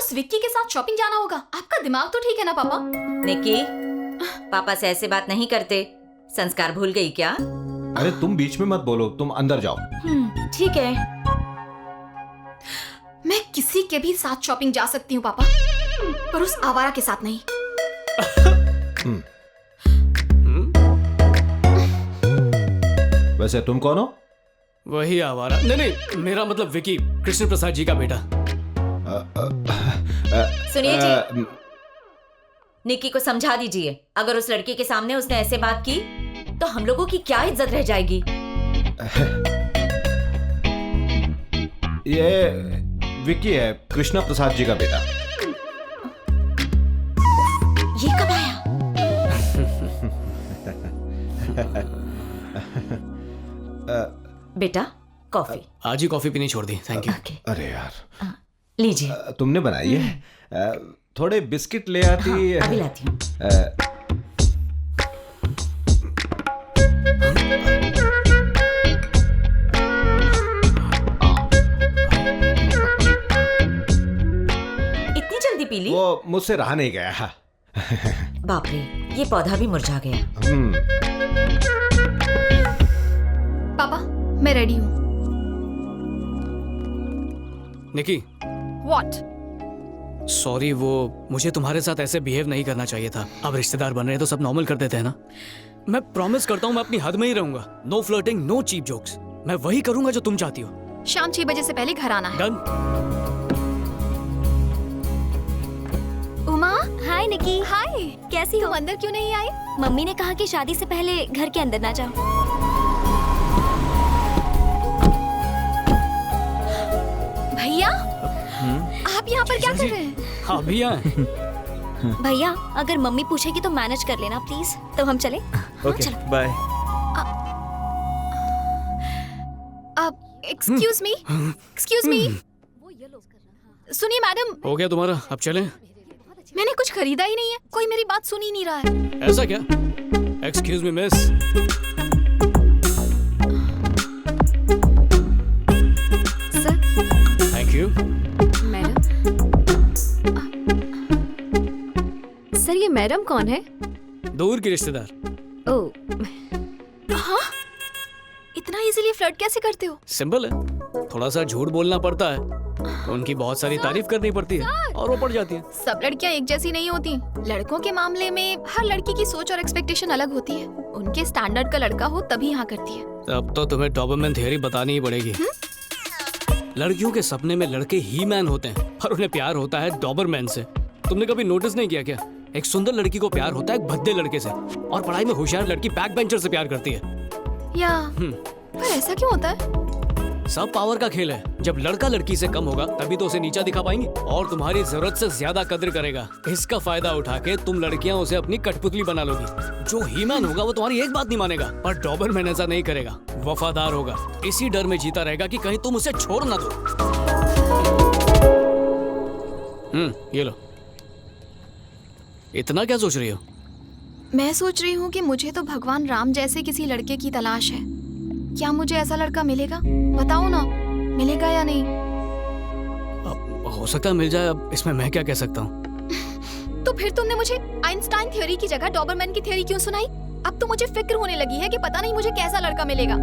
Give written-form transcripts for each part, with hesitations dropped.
उस विक्की के साथ शॉपिंग जाना होगा? आपका दिमाग तो ठीक है ना पापा? निकी, पापा से ऐसे बात नहीं करते। संस्कार भूल गई क्या? अरे तुम बीच में मत बोलो, तुम अंदर जाओ। ठीक है। मैं किसी के भी साथ शॉपिंग जा सकती हूँ पापा, पर उस आवारा के साथ नहीं। वैसे तुम कौन हो? वही आवारा। नहीं, मेरा मतलब विकी, कृष्ण प्रसाद जी का बेटा। सुनिए जी, निकी को समझा दीजिए, अगर उस लड़की के सामने उसने ऐसे बात की तो हम लोगों की क्या इज्जत रह जाएगी। ये विक्की है, कृष्णा प्रसाद जी का बेटा। ये कब आया? बेटा कॉफी। आज ही कॉफी पीनी छोड़ दी, थैंक यू। अरे यार, लीजिए। तुमने बनाई है? थोड़े बिस्किट ले आती। हाँ, अभी लाती हूँ। इतनी जल्दी पी ली? वो मुझसे रहा नहीं गया। बाप रे, ये पौधा भी मुरझा गया। पापा मैं रेडी हूँ। निकी, व्हाट? सॉरी, वो मुझे तुम्हारे साथ ऐसे बिहेव नहीं करना चाहिए था। अब रिश्तेदार बन रहे हैं तो सब नॉर्मल कर देते हैं ना। मैं प्रॉमिस करता हूँ मैं अपनी हद में ही रहूंगा। No flirting, no cheap jokes. मैं वही करूंगा जो तुम चाहती हो। शाम 6 बजे से पहले घर आना है। डन। उमा, हाय निकी। हाय। कैसी हो? तुम अंदर क्यों नहीं आई? मम्मी ने कहा कि शादी से पहले घर के अंदर ना जाओ। भैया, आप यहाँ पर क्या कर रहे हैं? हाँ भैया। भैया, अगर मम्मी पूछेगी तो मैनेज कर लेना प्लीज। तो हम चले? Okay, bye. Excuse me, excuse me. सुनिए मैडम, हो गया तुम्हारा, अब चलें? मैंने कुछ खरीदा ही नहीं है, कोई मेरी बात सुन ही नहीं रहा है। ऐसा क्या? Excuse me miss. Sir. Thank you. Madam. Sir ये मैडम कौन है? दूर की रिश्तेदार। ओह, हाँ? इतना इजीली फ्लर्ट कैसे करते हो? सिंपल है, थोड़ा सा झूठ बोलना पड़ता है, उनकी बहुत सारी तारीफ करनी पड़ती है और वो पड़ जाती है। सब लड़कियां एक जैसी नहीं होती। लड़कों के मामले में हर लड़की की सोच और एक्सपेक्टेशन अलग होती है। उनके स्टैंडर्ड का लड़का हो तभी यहाँ करती है। अब तो तुम्हें डॉबरमैन थ्योरी बतानी ही पड़ेगी। लड़कियों के सपने में लड़के ही मैन होते हैं और उन्हें प्यार होता है डॉबरमैन से। तुमने कभी नोटिस नहीं किया क्या? एक सुंदर लड़की को प्यार होता है एक भद्दे लड़के से, और पढ़ाई में होशियार लड़की बैक बेंचर से प्यार करती है। या पर ऐसा क्यों होता है? सब पावर का खेल है। जब लड़का लड़की से कम होगा तभी तो उसे नीचा दिखा पाएंगे और तुम्हारी जरूरत से ज्यादा कद्र करेगा। इसका फायदा उठा के तुम लड़कियां उसे अपनी कठपुतली बना लोगी। जो हीमैन होगा वो तुम्हारी एक बात नहीं मानेगा, पर डॉबरमैन ऐसा नहीं करेगा, वफादार होगा। इसी डर में जीता रहेगा कि कहीं तुम उसे छोड़ ना दो। ये लो। इतना क्या सोच रही हो? मैं सोच रही हूँ कि मुझे तो भगवान राम जैसे किसी लड़के की तलाश है। क्या मुझे ऐसा लड़का मिलेगा? बताओ ना, मिलेगा या नहीं? हो सकता है मिल जाए, अब इसमें मैं क्या कह सकता हूँ। तो फिर तुमने मुझे आइंस्टाइन थ्योरी की जगह डॉबरमैन की थ्योरी क्यों सुनाई? अब तो मुझे फिक्र होने लगी है कि पता नहीं मुझे कैसा लड़का मिलेगा।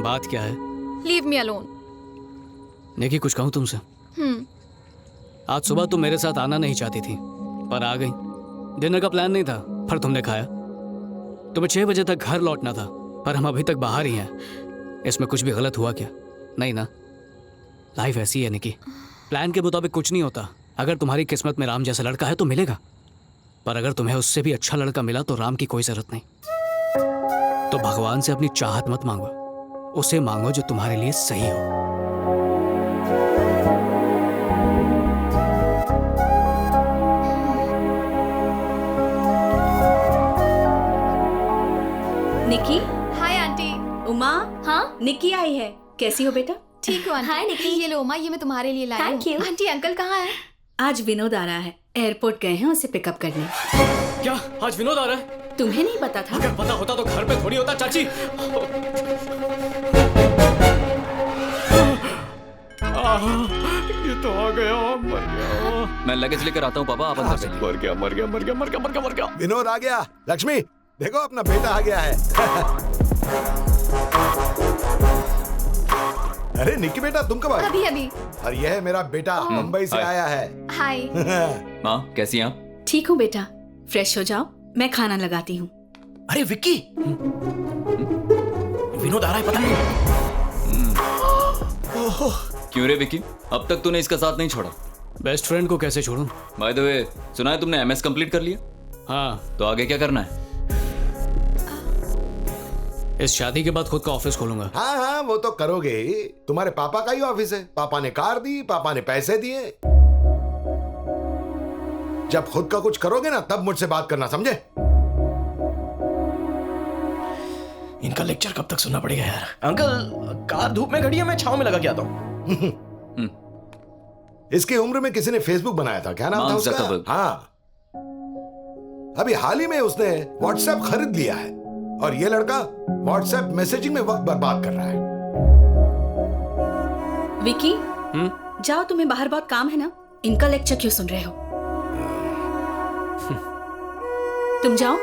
बात क्या है? Leave me alone. निकी, कुछ कहूँ तुमसे? आज सुबह तुम मेरे साथ आना नहीं चाहती थी, पर आ गई। डिनर का प्लान नहीं था, पर तुमने खाया। तुम्हें 6 बजे तक घर लौटना था, पर हम अभी तक बाहर ही हैं। इसमें कुछ भी गलत हुआ क्या? नहीं ना? लाइफ ऐसी है निकी, प्लान के मुताबिक कुछ नहीं होता। अगर तुम्हारी किस्मत में राम जैसा लड़का है तो मिलेगा, पर अगर तुम्हें उससे भी अच्छा लड़का मिला तो राम की कोई जरूरत नहीं। तो भगवान से अपनी चाहत मत मांगो, उसे मांगो जो तुम्हारे लिए सही हो। निकी। Hi aunty. उमा। हाँ निकी आई है, कैसी हो बेटा? ठीक हो आंटी? हाय निकी। ये लो उमा, ये मैं तुम्हारे लिए लाई हूँ। Thank you। आंटी अंकल कहाँ है? आज विनोद आ रहा है, एयरपोर्ट गए हैं उसे पिकअप करने। क्या आज विनोद आ रहा है? तुम्हें नहीं पता था? अगर पता होता तो घर पे थोड़ी होता चाची। ये तो आ गया, मर गया। मैं लगेज लेकर आता हूँ पापा, आप अंदर से। मर गया, मर गया, मर गया, मर गया, मर गया, मर गया। विनोद आ गया। लक्ष्मी देखो अपना बेटा आ गया है। अरे निक्की बेटा तुम कब आए? अभी अभी। और यह है मेरा बेटा, मुंबई से आया है। हाय। माँ कैसी हैं आप? ठीक हूँ बेटा, फ्रेश हो जाओ, मैं खाना लगाती हूँ। अरे विक्की, विनोद आ रहा है, पता नहीं। क्यों रे विक्की, अब तक तूने इसका साथ नहीं छोड़ा? बेस्ट फ्रेंड को कैसे छोड़ूं? बाय द वे, सुना है तुमने एमएस कंप्लीट कर लिया? हाँ, तो आगे क्या करना है? इस शादी के बाद खुद का ऑफिस खोलूंगा। हाँ हाँ वो तो करोगे ही, तुम्हारे पापा का ही ऑफिस है। पापा ने कार दी, पापा ने पैसे दिए। जब खुद का कुछ करोगे ना तब मुझसे बात करना, समझे? इनका लेक्चर कब तक सुनना पड़ेगा यार। अंकल कार धूप में खड़ी है, मैं छांव में लगा के आता हूँ। इसकी उम्र में किसी ने फेसबुक बनाया था, क्या नाम था मार्क उसका? ज़करबर्ग। हाँ, अभी हाल ही में उसने व्हाट्सएप खरीद लिया है और ये लड़का व्हाट्सएप मैसेजिंग में वक्त बर्बाद कर रहा है। विकी, जाओ, तुम्हें बाहर बहुत काम है ना, इनका लेक्चर क्यों सुन रहे हो? तुम जाओ।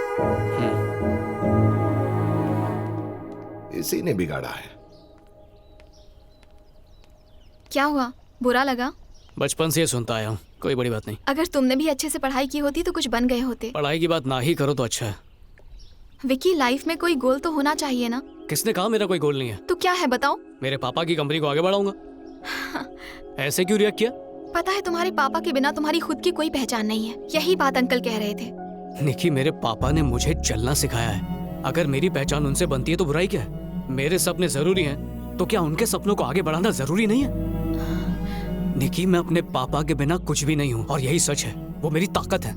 इसी ने बिगाड़ा है। क्या हुआ, बुरा लगा? बचपन से ये सुनता आया हूँ, कोई बड़ी बात नहीं। अगर तुमने भी अच्छे से पढ़ाई की होती तो कुछ बन गए होते। पढ़ाई की बात ना ही करो तो अच्छा है। विकी, लाइफ में कोई गोल तो होना चाहिए ना? किसने कहा मेरा कोई गोल नहीं है? तो क्या है बताओ? मेरे पापा की कंपनी को आगे बढ़ाऊंगा। ऐसे क्यों रिएक्ट किया? पता है तुम्हारे पापा के बिना तुम्हारी खुद की कोई पहचान नहीं है, यही बात अंकल कह रहे थे। निकी, मेरे पापा ने मुझे चलना सिखाया है। अगर मेरी पहचान उनसे बनती है तो बुराई क्या है? मेरे सपने जरूरी हैं, तो क्या उनके सपनों को आगे बढ़ाना जरूरी नहीं है? निकी, मैं अपने पापा के बिना कुछ भी नहीं हूँ और यही सच है, वो मेरी ताकत है।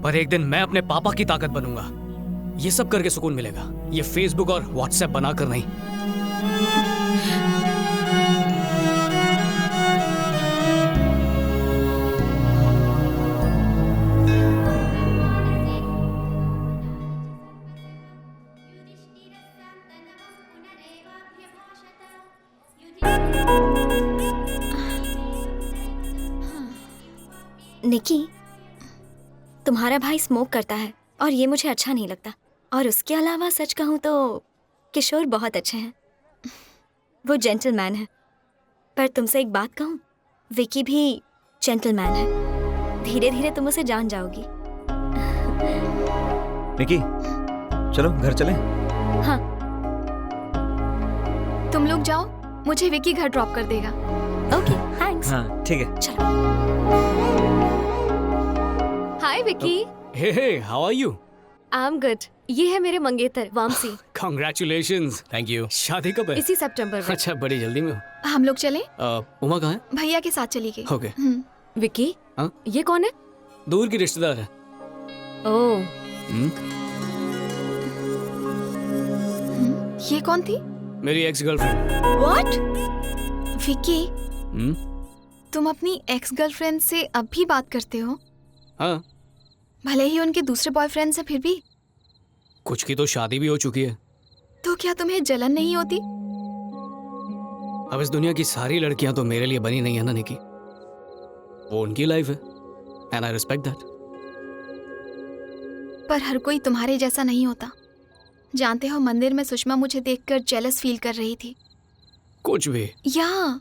पर एक दिन मैं अपने पापा की ताकत बनूंगा। ये सब करके सुकून मिलेगा, ये फेसबुक और व्हाट्सएप बनाकर नहीं। निकी, तुम्हारा भाई स्मोक करता है और ये मुझे अच्छा नहीं लगता। और उसके अलावा सच कहूँ तो किशोर बहुत अच्छे हैं, वो जेंटलमैन है। पर तुमसे एक बात कहूँ, विकी भी जेंटलमैन है। धीरे धीरे तुम उसे जान जाओगी। निकी, चलो घर चलें। हाँ, तुम लोग जाओ, मुझे विकी घर ड्रॉप कर देगा। Okay, thanks. हाँ ठीक है। चलो। Hi Vicky. Hey, how are you? I am good. ये है मेरे मंगेतर वामसी। कांग्रेचुलेशंस। Thank you. शादी कब है? इसी सितंबर में। अच्छा, बड़ी जल्दी में हो। हम लोग चले? उमा कहाँ है? भैया के साथ चली गई। ओके। विकी, हाँ? ये कौन है? दूर की रिश्तेदार है। ओह, ये कौन थी? मेरी एक्स गर्लफ्रेंड। व्हाट? विकी, तुम अपनी एक्स गर्लफ्रेंड से अब भी बात करते हो? हाँ, भले ही उनके दूसरे बॉयफ्रेंड से, फिर भी? कुछ की तो शादी भी हो चुकी है। तो क्या तुम्हें जलन नहीं होती? अब इस दुनिया की सारी लड़कियां तो मेरे लिए बनी नहीं है ना निकी। वो उनकी लाइफ है एंड आई रिस्पेक्ट दैट। पर हर कोई तुम्हारे जैसा नहीं होता। जानते हो, मंदिर में सुषमा मुझे देखकर जेलस फील कर रही थी। कुछ भी। या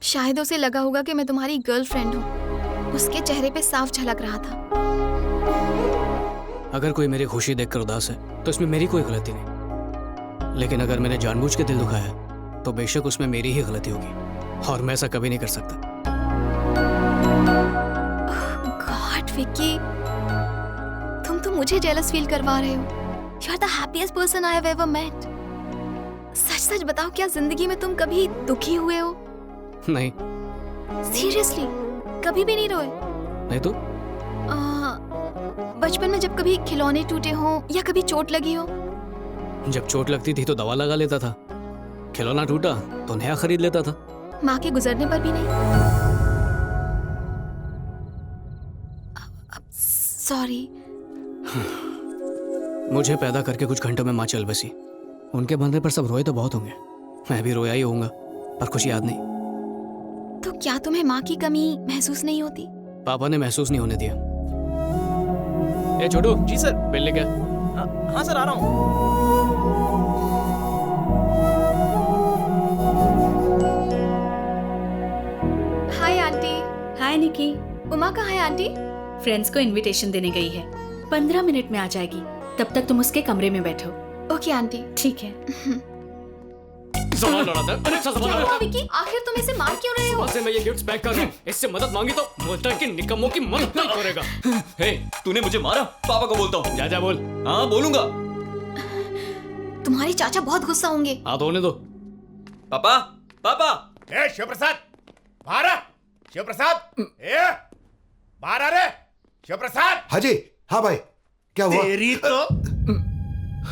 शायद उसे लगा होगा कि मैं तुम्हारी गर्लफ्रेंड हूँ। उसके चेहरे पे साफ झलक रहा था। अगर कोई मेरी खुशी देखकर उदास है तो इसमें मेरी कोई गलती नहीं, लेकिन अगर मैंने जानबूझ के दिल दुखाया है तो बेशक उसमें मेरी ही गलती होगी और मैं ऐसा कभी नहीं कर सकता। गॉड विकी, तुम तो मुझे जेलस फील करवा रहे हो। You are the happiest person I have ever met. सच सच बताओ, क्या जिंदगी में तुम कभी दुखी हुए हो? नहीं। सीरियसली, कभी भी नहीं रोए? नहीं तो? बचपन में जब कभी खिलौने टूटे हो या कभी चोट लगी हो? जब चोट लगती थी तो दवा लगा लेता था, खिलौना टूटा तो नया खरीद लेता था। माँ के गुजरने पर भी नहीं? सॉरी। मुझे पैदा करके कुछ घंटों में माँ चल बसी। उनके मरने पर सब रोए तो बहुत होंगे, मैं भी रोया ही होऊंगा, पर कुछ याद नहीं। तो क्या तुम्हें माँ की कमी महसूस नहीं होती? पापा ने महसूस नहीं होने दिया। ए छोटू, जी सर। बिल लेके आ। हाँ सर, आ रहा हूँ। Hi aunty. हाय निकी। उमा कहाँ है आंटी? फ्रेंड्स को इनविटेशन देने गई है, 15 मिनट में आ जाएगी। तब तक तुम उसके कमरे में बैठो। Okay aunty. ठीक है। सामान लौटाता है। अरे सामान क्या हुआ लौटाता विकी? आखिर तुम इसे मार क्यों रहे है। हो? सुबह से मैं ये गिफ्ट्स पैक कर रहा हूँ। इससे मदद मांगी तो बोलता है कि निकम्मों की मदद नहीं करेगा। हे, तूने मुझे मारा? पापा को बोलता हूँ। जा बोल। हाँ बोलूंगा। तुम्हारे चाचा बहुत गुस्सा होंगे। हाँ तो होने दो। पापा, पापा। ए शिव प्रसाद, बाहर आ। शिव प्रसाद, ए बाहर आ रे। शिव प्रसाद। हाँ जी। हाँ भाई, क्या हुआ? तेरी तो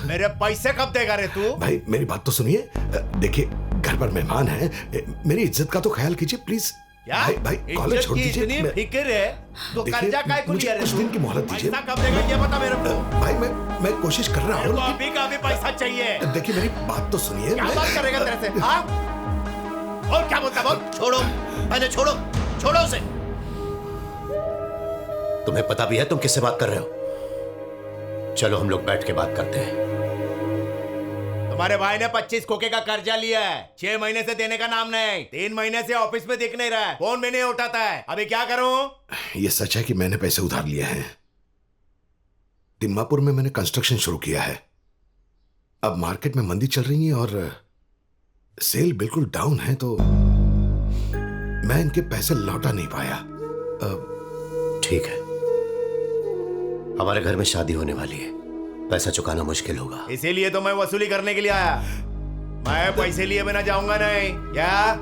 मेरे पैसे कब देगा रे तू? भाई मेरी बात तो सुनिए। देखिए घर पर मेहमान हैं, मेरी इज्जत का तो ख्याल कीजिए प्लीज। क्या? भाई कॉलेज छोड़ दीजिए। इतनी फिक्र है तो कर्जा काय को लिया रे? कुछ दिन की मोहलत दीजिए। पैसा कब देगा ये बता मेरे को। भाई मैं कोशिश कर रहा हूँ। अभी का अभी पैसा चाहिए। देखिए मेरी बात तो सुनिए। क्या बात करेगा तेरे से? हाँ? और क्या बोलता बोल? छोड़ो, पहले छोड़ो, छोड़ो उसे। तुम्हें पता भी है तुम किससे बात कर रहे हो? चलो हम लोग बैठ के बात करते हैं। तुम्हारे भाई ने 25 खोखे का कर्जा लिया है, 6 महीने से देने का नाम नहीं, 3 महीने से ऑफिस में दिख नहीं रहा है, फोन भी नहीं उठाता है। अभी क्या करूं? ये सच है कि मैंने पैसे उधार लिए हैं। तिम्मापुर में मैंने कंस्ट्रक्शन शुरू किया है। अब मार्केट में मंदी चल रही है और सेल बिल्कुल डाउन है, तो मैं इनके पैसे लौटा नहीं पाया। ठीक है, हमारे घर में शादी होने वाली है, पैसा चुकाना मुश्किल होगा। इसीलिए तो मैं वसूली करने के लिए आया। मैं पैसे लिए बिना जाऊंगा नहीं। क्या?